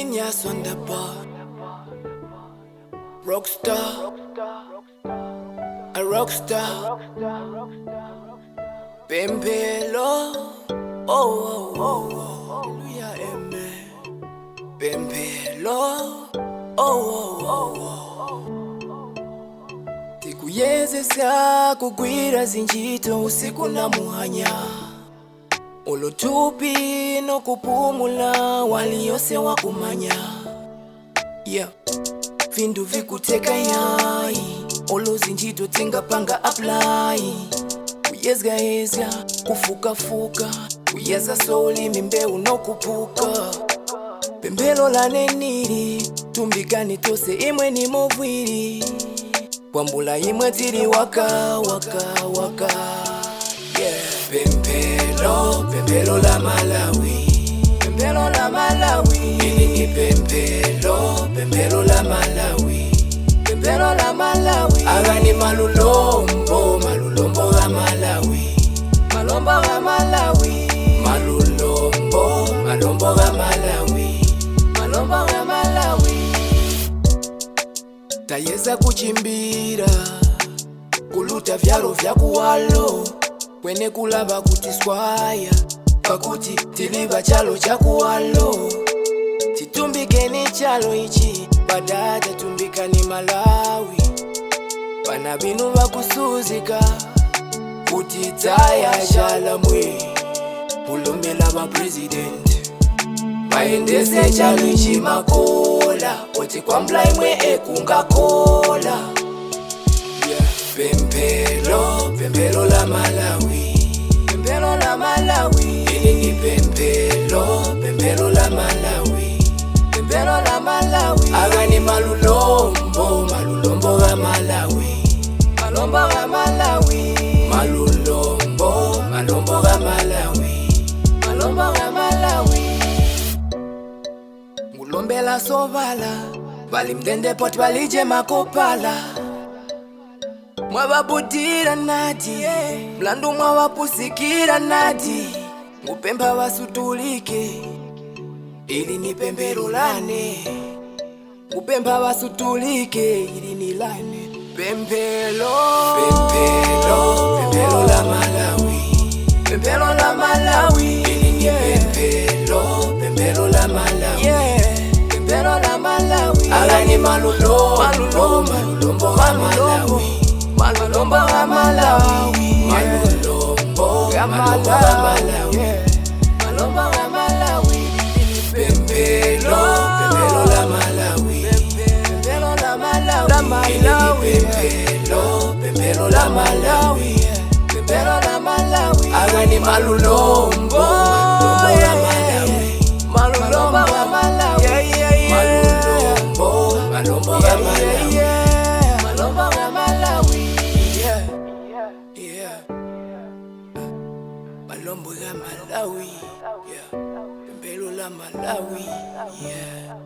genius on the bar. Rockstar, a rockstar. Pempelo, oh, oh, oh, oh. Hallelujah, amen. Pempelo, oh, oh, oh, oh. Tikuyezesa kugwira zinjito usiku na muhanya. Olotupi no kupumula waliyose wakumanya. Yeah. Vindu vikuteka yai olo zinjito tinga panga apply. Kuyezga kufuka kuyeza soli mimbeu no kupuka. Pembelo la neniri tumbikani tose imwe ni movwiri. Kwambula imwe tiri waka. Yeah. Pempelo la Malawi. Pempelo la Malawi. Ili ni pempelo la Malawi. Pempelo la Malawi. Agani malulombo ga Malawi. Malombo ga Malawi. Malombo ga Malawi. Malombo ga Malawi. Tayeza kuchimbira kuluta vyalo vya kuwalo. Kwene kulaba kuti swaya pakuti tiliba chalo chakuwalo. Titumbikeni chalo ichi badata tumbikani Malawi. Pana binu bakusuzika kuti taya chala mwe. Ulumela ba president baendese chalo ichi makola. Oti kwa mbla imwe ekungakola. Pempelo la Malawi. Pempelo la Malawi. Ili ni pempelo la Malawi. Pempelo la Malawi. Agani malulombo ga Malawi. Malombo ga Malawi. Malombo ga Malawi. Malombo ga Malawi. Ngulombela sovala balimdende pot balije makopala. Mwababudira nati mlandu mwawapusikira nati. Ngupemba wasutulike ili ni pempelo lane. Ngupemba wasutulike ili ni lane. Pempelo la Malawi. Pempelo la Malawi. Ili ni pempelo la Malawi. Pempelo la Malawi. Agani malulombo ga Malawi. Malombo ga Malawi. Malombo ga Malawi. Malombo ga Malawi. Pempelo la Malawi. Pempelo la Malawi. Pempelo la Malawi. Pempelo la Malawi. Agani malulombo ga Malawi. Malombo ga Malawi. Malombo ga Malawi. Malombo ga Malawi. Yeah. Malombo ga Malawi. Yeah. Pempelo la Malawi. Yeah.